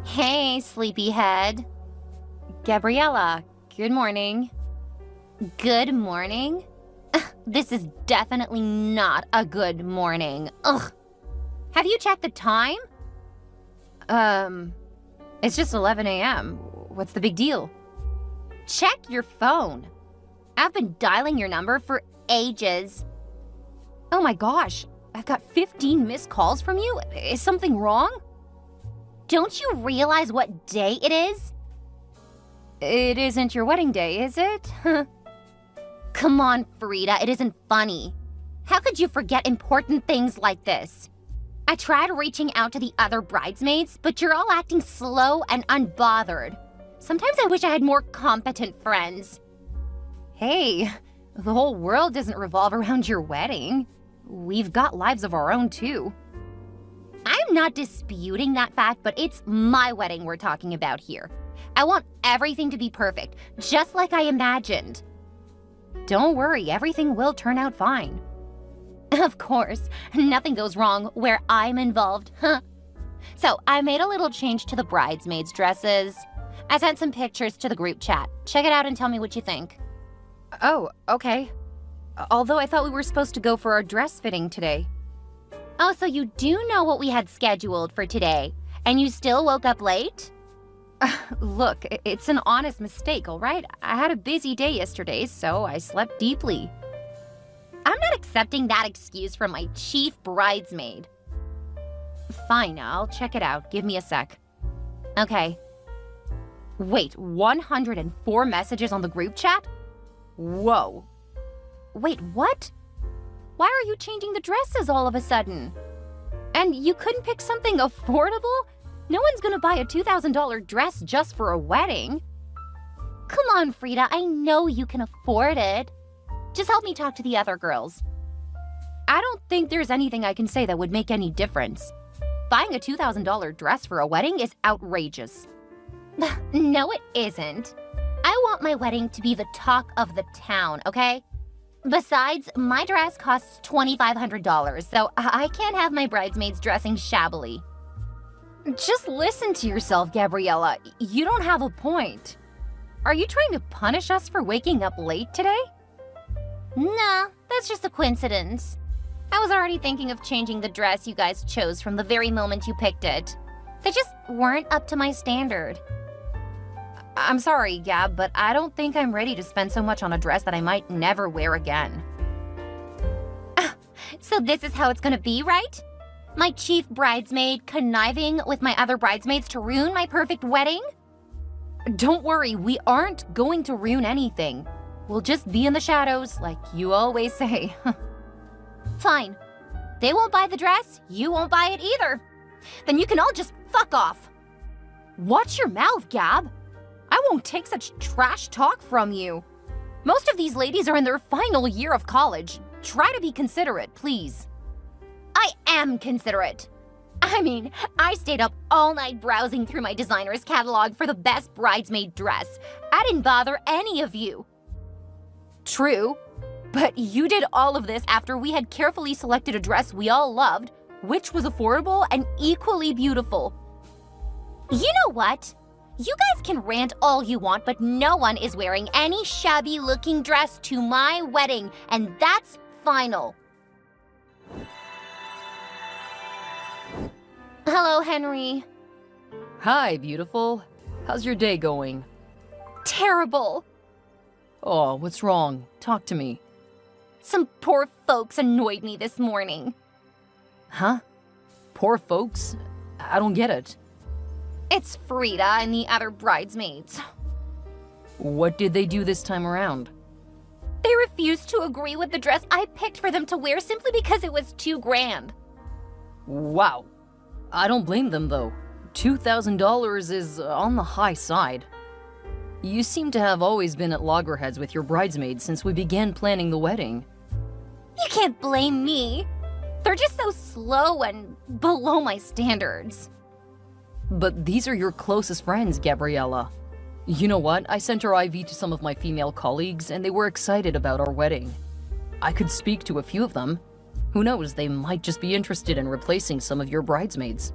Hey, sleepyhead. Gabriella, good morning. Good morning? This is definitely not a good morning. Ugh. Have you checked the time? It's just 11 a.m. What's the big deal? Check your phone. I've been dialing your number for ages. Oh my gosh, I've got 15 missed calls from you. Is something wrong? Don't you realize what day it is? It isn't your wedding day, is it? Come on, Frida, it isn't funny. How could you forget important things like this? I tried reaching out to the other bridesmaids, but you're all acting slow and unbothered. Sometimes I wish I had more competent friends. Hey, the whole world doesn't revolve around your wedding. We've got lives of our own, too. I'm not disputing that fact, but it's my wedding we're talking about here. I want everything to be perfect, just like I imagined. Don't worry, everything will turn out fine. Of course, nothing goes wrong where I'm involved, huh? So I made a little change to the bridesmaids' dresses. I sent some pictures to the group chat. Check it out and tell me what you think. Oh, okay. Although I thought we were supposed to go for our dress fitting today. Oh, so you do know what we had scheduled for today, and you still woke up late? Look, it's an honest mistake, all right? I had a busy day yesterday, so I slept deeply. I'm not accepting that excuse from my chief bridesmaid. Fine, I'll check it out. Give me a sec. Okay. Wait, 104 messages on the group chat? Whoa. Wait, what? Why are you changing the dresses all of a sudden? And you couldn't pick something affordable? No one's gonna buy a $2,000 dress just for a wedding. Come on, Frida, I know you can afford it. Just help me talk to the other girls. I don't think there's anything I can say that would make any difference. Buying a $2,000 dress for a wedding is outrageous. No, it isn't. I want my wedding to be the talk of the town, okay? Besides, my dress costs $2,500, so I can't have my bridesmaids dressing shabbily. Just listen to yourself, Gabriella. You don't have a point. Are you trying to punish us for waking up late today? Nah, that's just a coincidence. I was already thinking of changing the dress you guys chose from the very moment you picked it. They just weren't up to my standard. I'm sorry, Gab, but I don't think I'm ready to spend so much on a dress that I might never wear again. So this is how it's gonna be, right? My chief bridesmaid conniving with my other bridesmaids to ruin my perfect wedding? Don't worry, we aren't going to ruin anything. We'll just be in the shadows, like you always say. Fine. They won't buy the dress, you won't buy it either. Then you can all just fuck off. Watch your mouth, Gab. I won't take such trash talk from you. Most of these ladies are in their final year of college. Try to be considerate, please. I am considerate. I mean, I stayed up all night browsing through my designer's catalog for the best bridesmaid dress. I didn't bother any of you. True, but you did all of this after we had carefully selected a dress we all loved, which was affordable and equally beautiful. You know what? You guys can rant all you want, but no one is wearing any shabby-looking dress to my wedding, and that's final. Hello, Henry. Hi, beautiful. How's your day going? Terrible. Oh, what's wrong? Talk to me. Some poor folks annoyed me this morning. Huh? Poor folks? I don't get it. It's Frida and the other bridesmaids. What did they do this time around? They refused to agree with the dress I picked for them to wear simply because it was too grand. Wow. I don't blame them, though. $2,000 is on the high side. You seem to have always been at loggerheads with your bridesmaids since we began planning the wedding. You can't blame me. They're just so slow and below my standards. But these are your closest friends, Gabriella. You know what? I sent our IV to some of my female colleagues, and they were excited about our wedding. I could speak to a few of them. Who knows, they might just be interested in replacing some of your bridesmaids.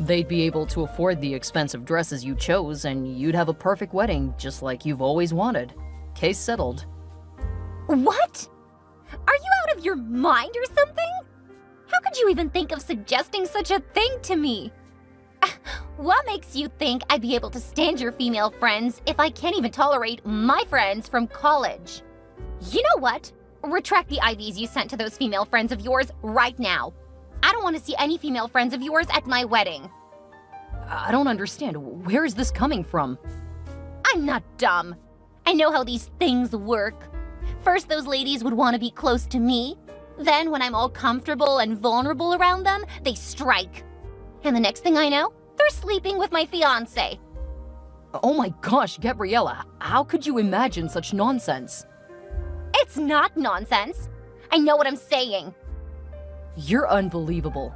They'd be able to afford the expensive dresses you chose, and you'd have a perfect wedding, just like you've always wanted. Case settled. What? Are you out of your mind or something? How could you even think of suggesting such a thing to me? What makes you think I'd be able to stand your female friends if I can't even tolerate my friends from college? You know what? Retract the IVs you sent to those female friends of yours right now. I don't want to see any female friends of yours at my wedding. I don't understand. Where is this coming from? I'm not dumb. I know how these things work. First, those ladies would want to be close to me. Then, when I'm all comfortable and vulnerable around them, they strike. And the next thing I know, they're sleeping with my fiancé. Oh my gosh, Gabriella, how could you imagine such nonsense? It's not nonsense. I know what I'm saying. You're unbelievable.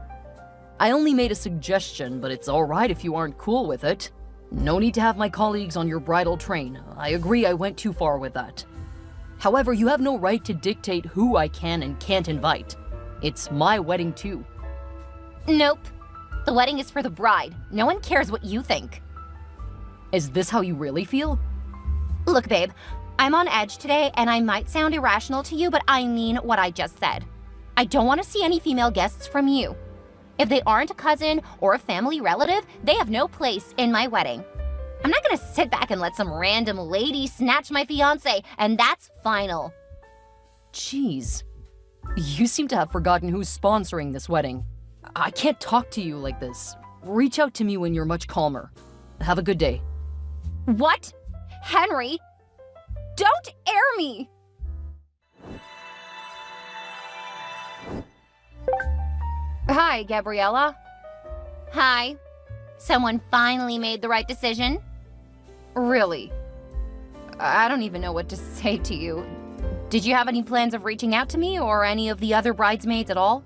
I only made a suggestion, but it's alright if you aren't cool with it. No need to have my colleagues on your bridal train. I agree I went too far with that. However, you have no right to dictate who I can and can't invite. It's my wedding too. Nope. The wedding is for the bride. No one cares what you think. Is this how you really feel? Look, babe, I'm on edge today and I might sound irrational to you, but I mean what I just said. I don't want to see any female guests from you. If they aren't a cousin or a family relative, they have no place in my wedding. I'm not gonna sit back and let some random lady snatch my fiancé, and that's final. Jeez. You seem to have forgotten who's sponsoring this wedding. I can't talk to you like this. Reach out to me when you're much calmer. Have a good day. What? Henry? Don't air me! Hi, Gabriella. Hi. Someone finally made the right decision? Really? I don't even know what to say to you. Did you have any plans of reaching out to me or any of the other bridesmaids at all?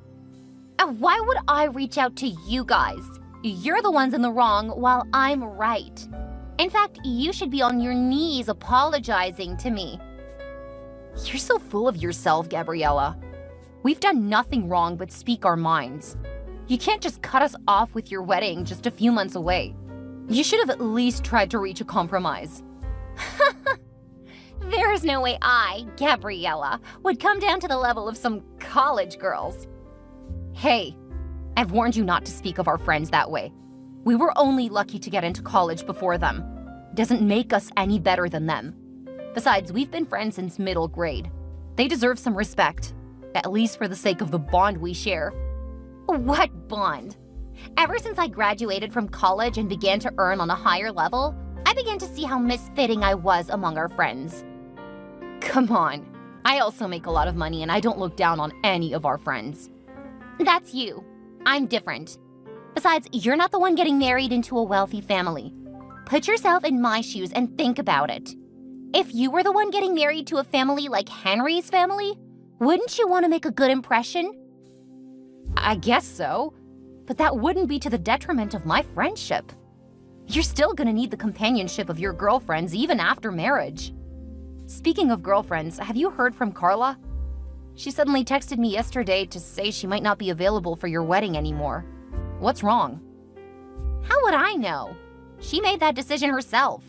Why would I reach out to you guys? You're the ones in the wrong while I'm right. In fact, you should be on your knees apologizing to me. You're so full of yourself, Gabriella. We've done nothing wrong but speak our minds. You can't just cut us off with your wedding just a few months away. You should have at least tried to reach a compromise. There is no way I, Gabriella, would come down to the level of some college girls. Hey, I've warned you not to speak of our friends that way. We were only lucky to get into college before them. Doesn't make us any better than them. Besides, we've been friends since middle grade. They deserve some respect, at least for the sake of the bond we share. What bond? Ever since I graduated from college and began to earn on a higher level, I began to see how misfitting I was among our friends. Come on, I also make a lot of money and I don't look down on any of our friends. That's you. I'm different. Besides, you're not the one getting married into a wealthy family. Put yourself in my shoes and think about it. If you were the one getting married to a family like Henry's family, wouldn't you want to make a good impression? I guess so, but that wouldn't be to the detriment of my friendship. You're still gonna need the companionship of your girlfriends even after marriage. Speaking of girlfriends, have you heard from Carla? She suddenly texted me yesterday to say she might not be available for your wedding anymore. What's wrong? How would I know? She made that decision herself.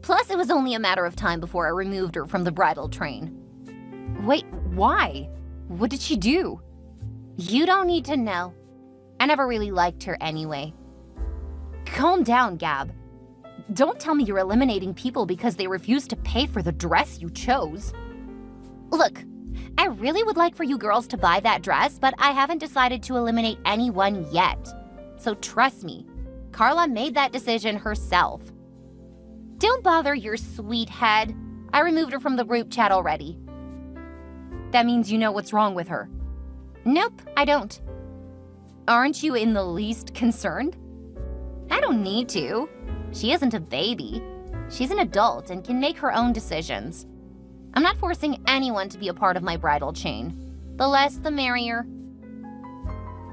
Plus, it was only a matter of time before I removed her from the bridal train. Wait, why? What did she do? You don't need to know. I never really liked her anyway. Calm down, Gab. Don't tell me you're eliminating people because they refuse to pay for the dress you chose. Look, I really would like for you girls to buy that dress, but I haven't decided to eliminate anyone yet. So trust me, Carla made that decision herself. Don't bother your sweet head. I removed her from the group chat already. That means you know what's wrong with her. Nope, I don't. Aren't you in the least concerned? I don't need to. She isn't a baby. She's an adult and can make her own decisions. I'm not forcing anyone to be a part of my bridal chain. The less, the merrier.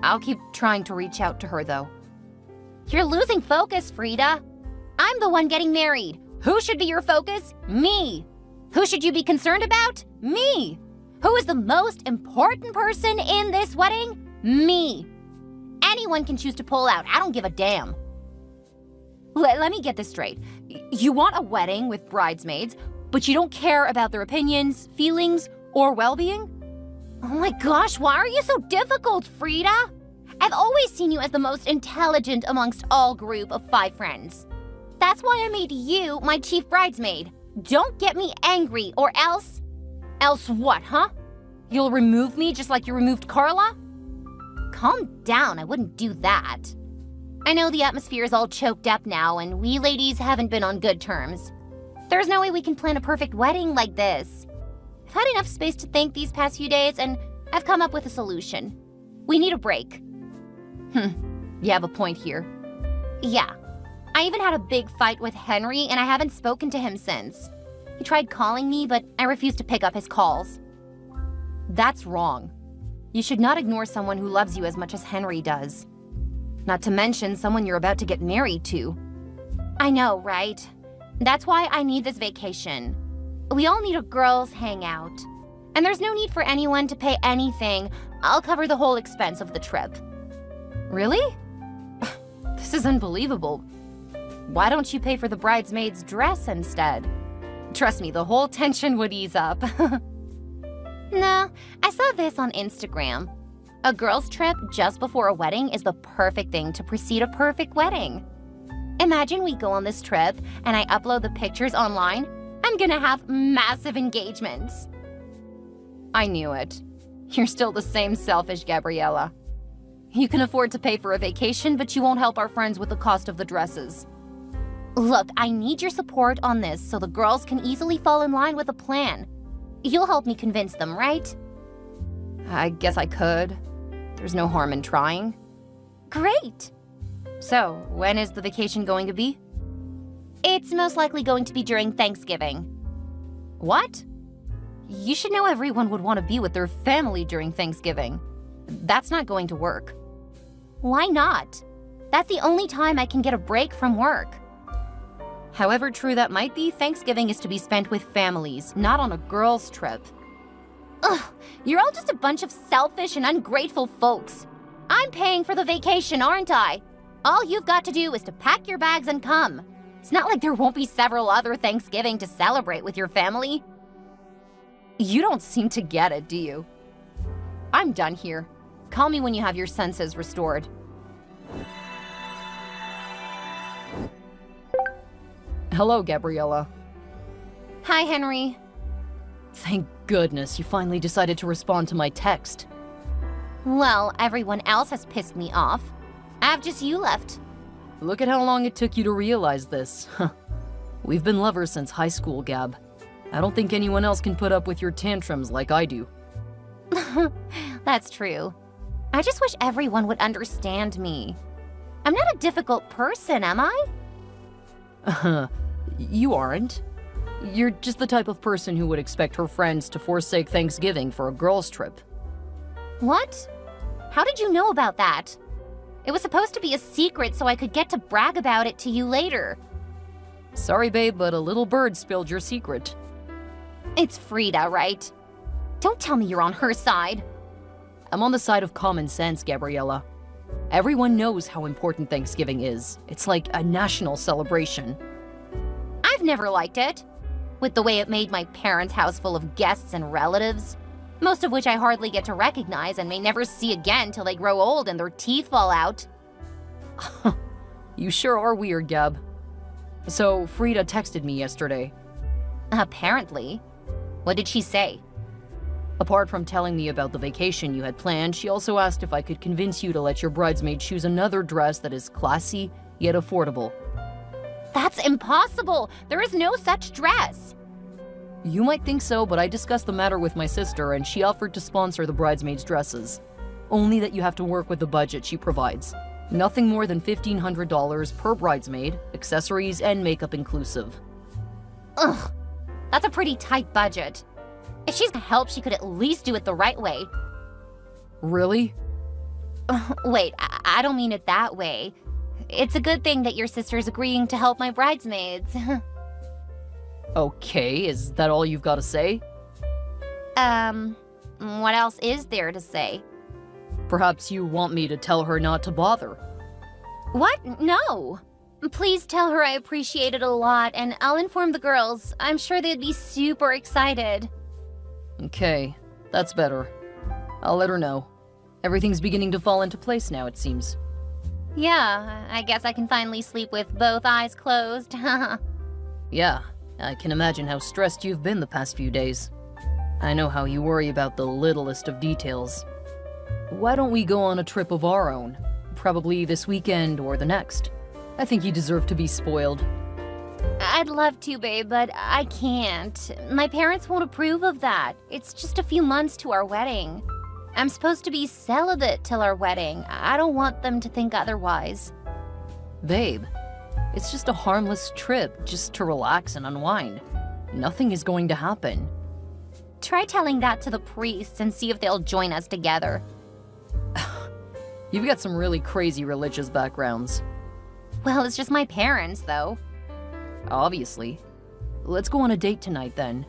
I'll keep trying to reach out to her, though. You're losing focus, Frida. I'm the one getting married. Who should be your focus? Me. Who should you be concerned about? Me. Who is the most important person in this wedding? Me. Anyone can choose to pull out. I don't give a damn. Let me get this straight. You want a wedding with bridesmaids, but you don't care about their opinions, feelings, or well-being? Oh my gosh, why are you so difficult, Frida? I've always seen you as the most intelligent amongst all group of 5 friends. That's why I made you my chief bridesmaid. Don't get me angry, or else... Else what, huh? You'll remove me just like you removed Carla? Calm down, I wouldn't do that. I know the atmosphere is all choked up now, and we ladies haven't been on good terms. There's no way we can plan a perfect wedding like this. I've had enough space to think these past few days, and I've come up with a solution. We need a break. You have a point here. Yeah. I even had a big fight with Henry, and I haven't spoken to him since. He tried calling me, but I refused to pick up his calls. That's wrong. You should not ignore someone who loves you as much as Henry does. Not to mention someone you're about to get married to. I know, right? That's why I need this vacation. We all need a girls' hangout. And there's no need for anyone to pay anything. I'll cover the whole expense of the trip. Really? This is unbelievable. Why don't you pay for the bridesmaid's dress instead? Trust me, the whole tension would ease up. Nah, I saw this on Instagram. A girls' trip just before a wedding is the perfect thing to precede a perfect wedding. Imagine we go on this trip and I upload the pictures online. I'm gonna have massive engagements. I knew it. You're still the same selfish Gabriella. You can afford to pay for a vacation, but you won't help our friends with the cost of the dresses. Look, I need your support on this so the girls can easily fall in line with a plan. You'll help me convince them, right? I guess I could. There's no harm in trying. Great! So, when is the vacation going to be? It's most likely going to be during Thanksgiving. What? You should know everyone would want to be with their family during Thanksgiving. That's not going to work. Why not? That's the only time I can get a break from work. However true that might be, Thanksgiving is to be spent with families, not on a girls' trip. Ugh, you're all just a bunch of selfish and ungrateful folks. I'm paying for the vacation, aren't I? All you've got to do is to pack your bags and come. It's not like there won't be several other Thanksgiving to celebrate with your family. You don't seem to get it, do you? I'm done here. Call me when you have your senses restored. Hello, Gabriella. Hi, Henry. Thank goodness you finally decided to respond to my text. Well, everyone else has pissed me off. I've just you left. Look at how long it took you to realize this. We've been lovers since high school, Gab. I don't think anyone else can put up with your tantrums like I do. That's true. I just wish everyone would understand me. I'm not a difficult person, am I? You aren't. You're just the type of person who would expect her friends to forsake Thanksgiving for a girls' trip. What? How did you know about that? It was supposed to be a secret so I could get to brag about it to you later. Sorry, babe, but a little bird spilled your secret. It's Frida, right? Don't tell me you're on her side. I'm on the side of common sense, Gabriella. Everyone knows how important Thanksgiving is. It's like a national celebration. I've never liked it. With the way it made my parents' house full of guests and relatives, most of which I hardly get to recognize and may never see again till they grow old and their teeth fall out. You sure are weird, Gab. So, Frida texted me yesterday. Apparently. What did she say? Apart from telling me about the vacation you had planned, she also asked if I could convince you to let your bridesmaid choose another dress that is classy yet affordable. That's impossible! There is no such dress! You might think so, but I discussed the matter with my sister and she offered to sponsor the bridesmaid's dresses. Only that you have to work with the budget she provides. Nothing more than $1,500 per bridesmaid, accessories and makeup inclusive. Ugh, that's a pretty tight budget. If she's gonna help, she could at least do it the right way. Really? Wait, I don't mean it that way. It's a good thing that your sister's agreeing to help my bridesmaids. Okay, is that all you've got to say? What else is there to say? Perhaps you want me to tell her not to bother. What? No. Please tell her I appreciate it a lot, and I'll inform the girls. I'm sure they'd be super excited. Okay, that's better. I'll let her know. Everything's beginning to fall into place now, it seems. Yeah, I guess I can finally sleep with both eyes closed. Yeah, I can imagine how stressed you've been the past few days. I know how you worry about the littlest of details. Why don't we go on a trip of our own? Probably this weekend or the next. I think you deserve to be spoiled. I'd love to, babe, but I can't. My parents won't approve of that. It's just a few months to our wedding. I'm supposed to be celibate till our wedding. I don't want them to think otherwise. Babe, it's just a harmless trip, just to relax and unwind. Nothing is going to happen. Try telling that to the priests and see if they'll join us together. You've got some really crazy religious backgrounds. Well, it's just my parents, though. Obviously. Let's go on a date tonight, then.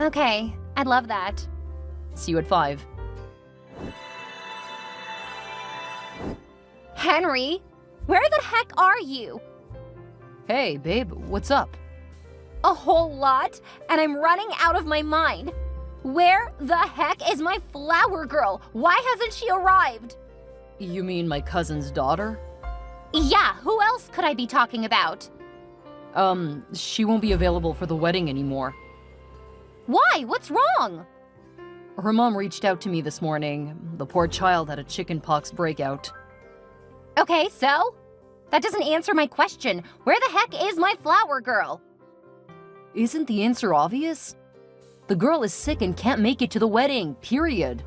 Okay, I'd love that. See you at 5. Henry, where the heck are you? Hey, babe, what's up? A whole lot, and I'm running out of my mind. Where the heck is my flower girl? Why hasn't she arrived? You mean my cousin's daughter? Yeah, who else could I be talking about? She won't be available for the wedding anymore. Why? What's wrong? Her mom reached out to me this morning. The poor child had a chickenpox breakout. Okay, so? That doesn't answer my question. Where the heck is my flower girl? Isn't the answer obvious? The girl is sick and can't make it to the wedding, period.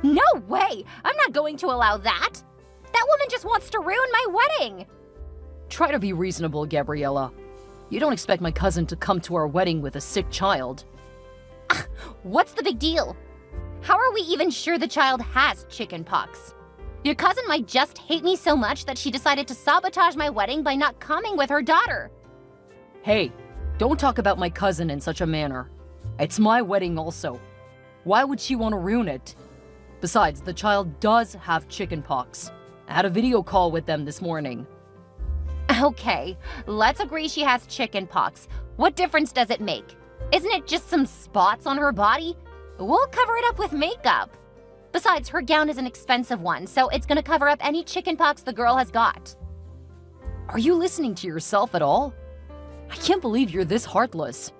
No way! I'm not going to allow that! That woman just wants to ruin my wedding! Try to be reasonable, Gabriella. You don't expect my cousin to come to our wedding with a sick child. What's the big deal? How are we even sure the child has chickenpox? Your cousin might just hate me so much that she decided to sabotage my wedding by not coming with her daughter. Hey, don't talk about my cousin in such a manner. It's my wedding also. Why would she want to ruin it? Besides, the child does have chickenpox. I had a video call with them this morning. Okay, let's agree she has chickenpox. What difference does it make? Isn't it just some spots on her body? We'll cover it up with makeup. Besides, her gown is an expensive one, so it's gonna cover up any chickenpox the girl has got. Are you listening to yourself at all? I can't believe you're this heartless.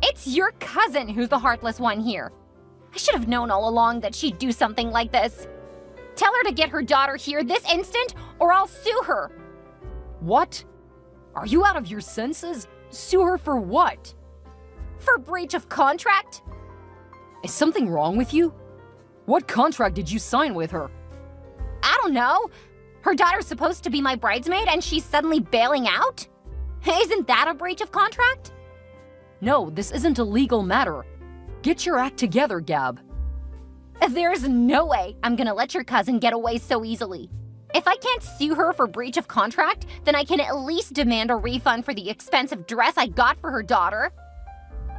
It's your cousin who's the heartless one here. I should have known all along that she'd do something like this. Tell her to get her daughter here this instant, or I'll sue her. What? Are you out of your senses? Sue her for what? For breach of contract? Is something wrong with you? What contract did you sign with her? I don't know. Her daughter's supposed to be my bridesmaid and she's suddenly bailing out? Isn't that a breach of contract? No, this isn't a legal matter. Get your act together, Gab. There's no way I'm gonna let your cousin get away so easily. If I can't sue her for breach of contract, then I can at least demand a refund for the expensive dress I got for her daughter.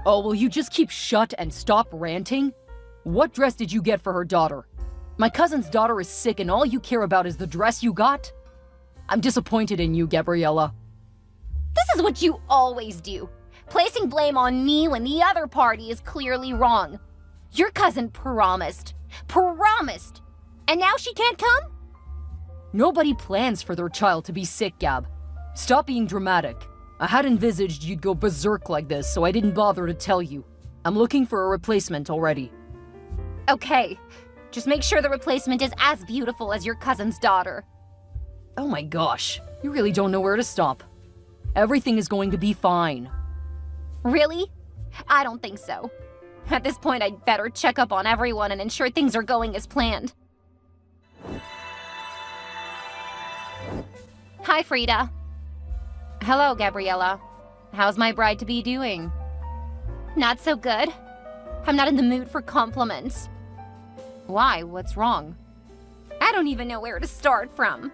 Oh, will you just keep shut and stop ranting? What dress did you get for her daughter? My cousin's daughter is sick and all you care about is the dress you got? I'm disappointed in you, Gabriella. This is what you always do. Placing blame on me when the other party is clearly wrong. Your cousin promised. Promised! And now she can't come? Nobody plans for their child to be sick, Gab. Stop being dramatic. I had envisaged you'd go berserk like this, so I didn't bother to tell you. I'm looking for a replacement already. Okay, just make sure the replacement is as beautiful as your cousin's daughter. Oh my gosh, you really don't know where to stop. Everything is going to be fine. Really? I don't think so. At this point, I'd better check up on everyone and ensure things are going as planned. Hi, Frida. Hello, Gabriella. How's my bride-to-be doing? Not so good. I'm not in the mood for compliments. Why? What's wrong? I don't even know where to start from.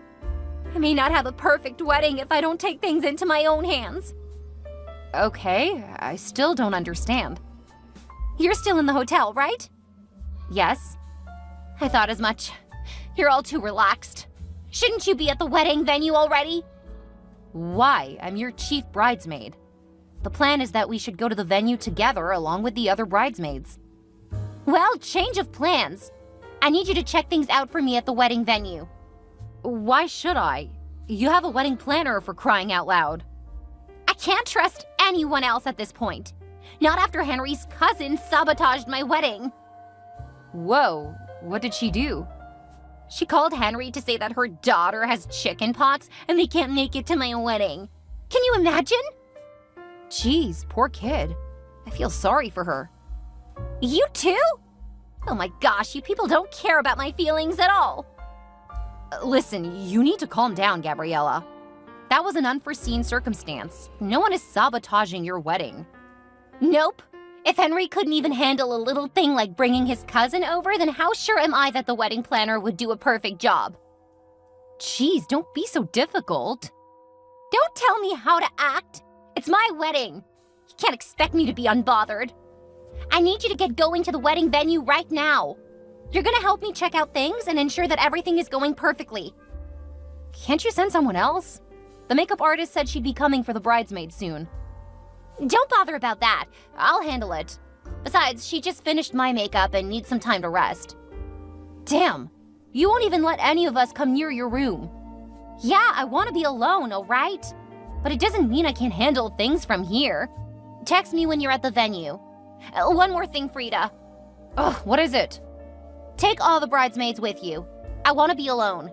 I may not have a perfect wedding if I don't take things into my own hands. Okay, I still don't understand. You're still in the hotel, right? Yes. I thought as much. You're all too relaxed. Shouldn't you be at the wedding venue already? Why? I'm your chief bridesmaid. The plan is that we should go to the venue together along with the other bridesmaids. Well, change of plans. I need you to check things out for me at the wedding venue. Why should I? You have a wedding planner, for crying out loud. I can't trust anyone else at this point. Not after Henry's cousin sabotaged my wedding. Whoa, what did she do? She called Henry to say that her daughter has chickenpox and they can't make it to my wedding. Can you imagine? Jeez, poor kid. I feel sorry for her. You too? Oh my gosh, you people don't care about my feelings at all. Listen, you need to calm down, Gabriella. That was an unforeseen circumstance. No one is sabotaging your wedding. Nope. If Henry couldn't even handle a little thing like bringing his cousin over, then how sure am I that the wedding planner would do a perfect job? Jeez, don't be so difficult. Don't tell me how to act. It's my wedding. You can't expect me to be unbothered. I need you to get going to the wedding venue right now. You're gonna help me check out things and ensure that everything is going perfectly. Can't you send someone else? The makeup artist said she'd be coming for the bridesmaids soon. Don't bother about that. I'll handle it. Besides, she just finished my makeup and needs some time to rest. Damn, you won't even let any of us come near your room. Yeah, I want to be alone, all right? But it doesn't mean I can't handle things from here. Text me when you're at the venue. One more thing, Frida. Ugh, what is it? Take all the bridesmaids with you. I want to be alone.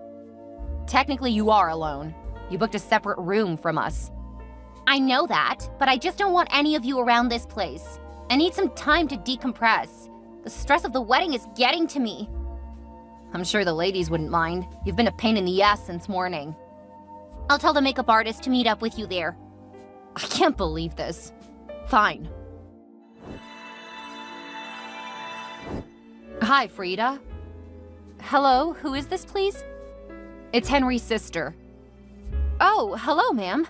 Technically, you are alone. You booked a separate room from us. I know that, but I just don't want any of you around this place. I need some time to decompress. The stress of the wedding is getting to me. I'm sure the ladies wouldn't mind. You've been a pain in the ass since morning. I'll tell the makeup artist to meet up with you there. I can't believe this. Fine. Hi, Frida. Hello, who is this, please? It's Henry's sister. Oh, hello, ma'am.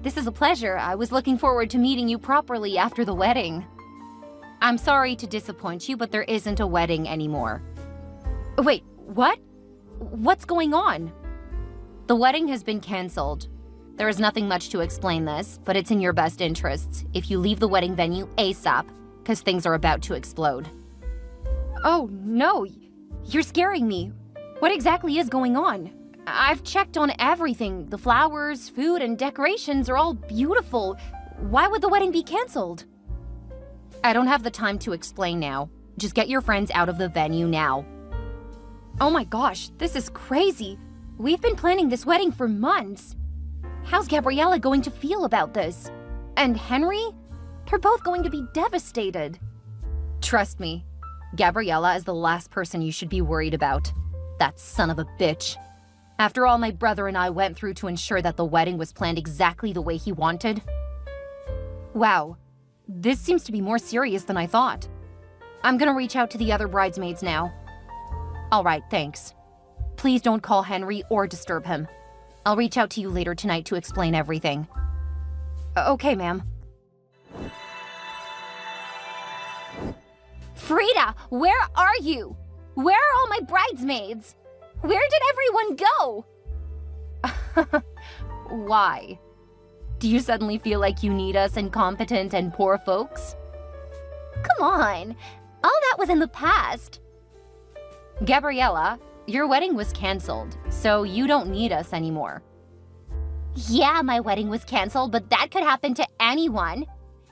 This is a pleasure. I was looking forward to meeting you properly after the wedding. I'm sorry to disappoint you, but there isn't a wedding anymore. Wait, what? What's going on? The wedding has been canceled. There is nothing much to explain this, but it's in your best interests if you leave the wedding venue ASAP, because things are about to explode. Oh, no. You're scaring me. What exactly is going on? I've checked on everything. The flowers, food, and decorations are all beautiful. Why would the wedding be canceled? I don't have the time to explain now. Just get your friends out of the venue now. Oh my gosh, this is crazy. We've been planning this wedding for months. How's Gabriella going to feel about this? And Henry? They're both going to be devastated. Trust me, Gabriella is the last person you should be worried about. That son of a bitch. After all my brother and I went through to ensure that the wedding was planned exactly the way he wanted. Wow, this seems to be more serious than I thought. I'm gonna reach out to the other bridesmaids now. All right, thanks. Please don't call Henry or disturb him. I'll reach out to you later tonight to explain everything. Okay, ma'am. Frida, where are you? Where are all my bridesmaids? Where did everyone go? Why? Do you suddenly feel like you need us incompetent and poor folks? Come on, all that was in the past. Gabriella, your wedding was canceled, so you don't need us anymore. Yeah, my wedding was canceled, but that could happen to anyone.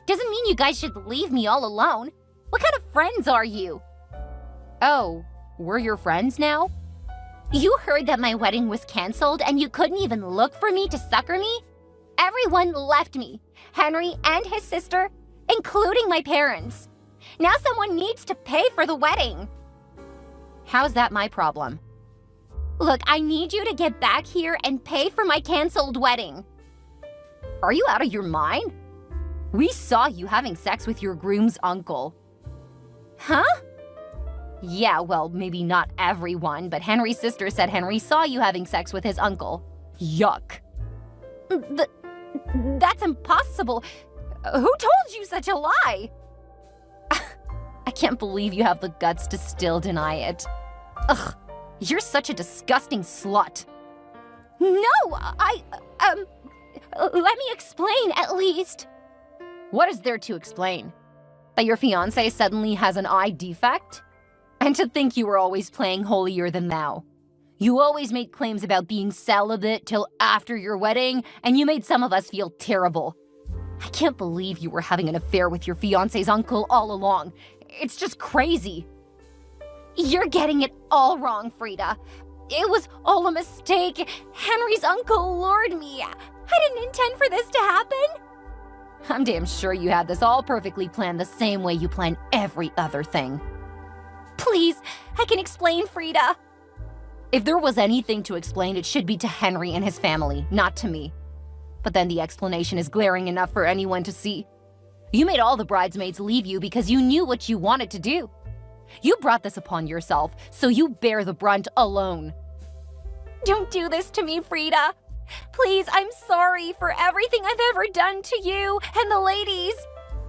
Doesn't mean you guys should leave me all alone. What kind of friends are you? Oh, we're your friends now? You heard that my wedding was canceled and you couldn't even look for me to succor me? Everyone left me, Henry and his sister, including my parents. Now someone needs to pay for the wedding. How's that my problem? Look, I need you to get back here and pay for my canceled wedding. Are you out of your mind? We saw you having sex with your groom's uncle. Huh? Yeah, well, maybe not everyone, but Henry's sister said Henry saw you having sex with his uncle. Yuck. That's impossible. Who told you such a lie? I can't believe you have the guts to still deny it. Ugh, You're such a disgusting slut. No, let me explain at least. What is there to explain? That your fiancé suddenly has an eye defect? And to think you were always playing holier than thou. You always made claims about being celibate till after your wedding, and you made some of us feel terrible. I can't believe you were having an affair with your fiancé's uncle all along. It's just crazy. You're getting it all wrong, Frida. It was all a mistake. Henry's uncle lured me. I didn't intend for this to happen. I'm damn sure you had this all perfectly planned the same way you plan every other thing. Please, I can explain, Frida. If there was anything to explain, it should be to Henry and his family, not to me. But then the explanation is glaring enough for anyone to see. You made all the bridesmaids leave you because you knew what you wanted to do. You brought this upon yourself, so you bear the brunt alone. Don't do this to me, Frida. Please, I'm sorry for everything I've ever done to you and the ladies.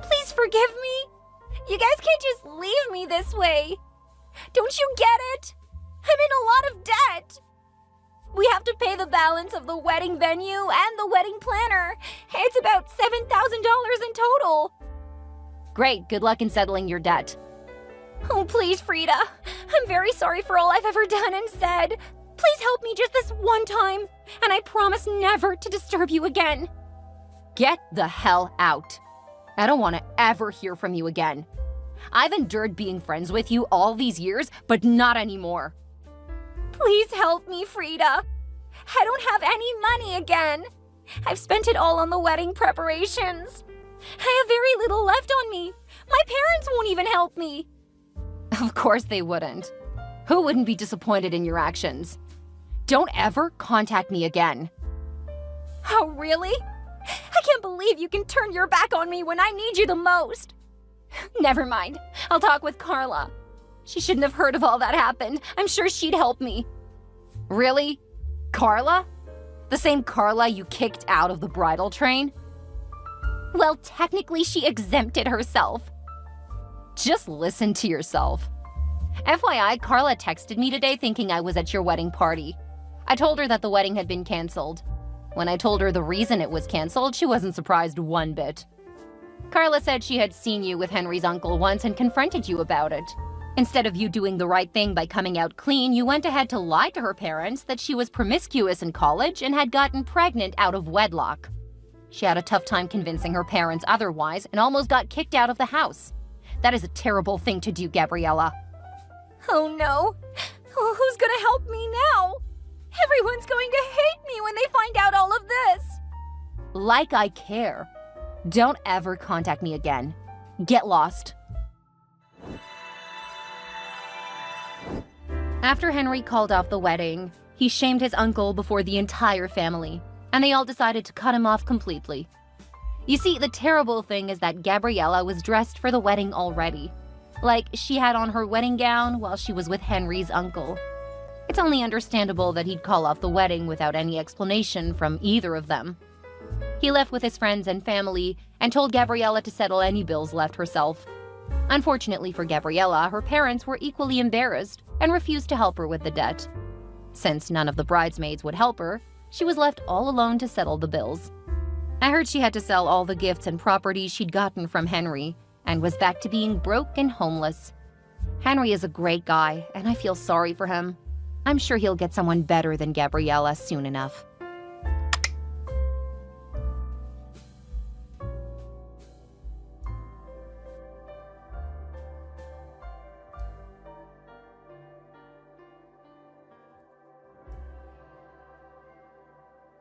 Please forgive me. You guys can't just leave me this way. Don't you get it? I'm in a lot of debt. We have to pay the balance of the wedding venue and the wedding planner. It's about $7,000 in total. Great, good luck in settling your debt. Oh, please, Frida. I'm very sorry for all I've ever done and said. Please help me just this one time, and I promise never to disturb you again. Get the hell out. I don't want to ever hear from you again. I've endured being friends with you all these years, but not anymore. Please help me, Frida. I don't have any money again. I've spent it all on the wedding preparations. I have very little left on me. My parents won't even help me. Of course they wouldn't. Who wouldn't be disappointed in your actions? Don't ever contact me again. Oh, really? I can't believe you can turn your back on me when I need you the most. Never mind. I'll talk with Carla. She shouldn't have heard of all that happened. I'm sure she'd help me. Really? Carla? The same Carla you kicked out of the bridal train? Well, technically she exempted herself. Just listen to yourself. FYI, Carla texted me today thinking I was at your wedding party. I told her that the wedding had been canceled. When I told her the reason it was canceled, she wasn't surprised one bit. Carla said she had seen you with Henry's uncle once and confronted you about it. Instead of you doing the right thing by coming out clean, you went ahead to lie to her parents that she was promiscuous in college and had gotten pregnant out of wedlock. She had a tough time convincing her parents otherwise and almost got kicked out of the house. That is a terrible thing to do, Gabriella. Oh no! Who's gonna help me now? Everyone's going to hate me when they find out all of this! Like I care. Don't ever contact me again. Get lost. After Henry called off the wedding, he shamed his uncle before the entire family, and they all decided to cut him off completely. You see, the terrible thing is that Gabriella was dressed for the wedding already. Like, she had on her wedding gown while she was with Henry's uncle. It's only understandable that he'd call off the wedding without any explanation from either of them. He left with his friends and family and told Gabriella to settle any bills left herself. Unfortunately for Gabriella, her parents were equally embarrassed and refused to help her with the debt. Since none of the bridesmaids would help her, she was left all alone to settle the bills. I heard she had to sell all the gifts and property she'd gotten from Henry and was back to being broke and homeless. Henry is a great guy, and I feel sorry for him. I'm sure he'll get someone better than Gabriella soon enough.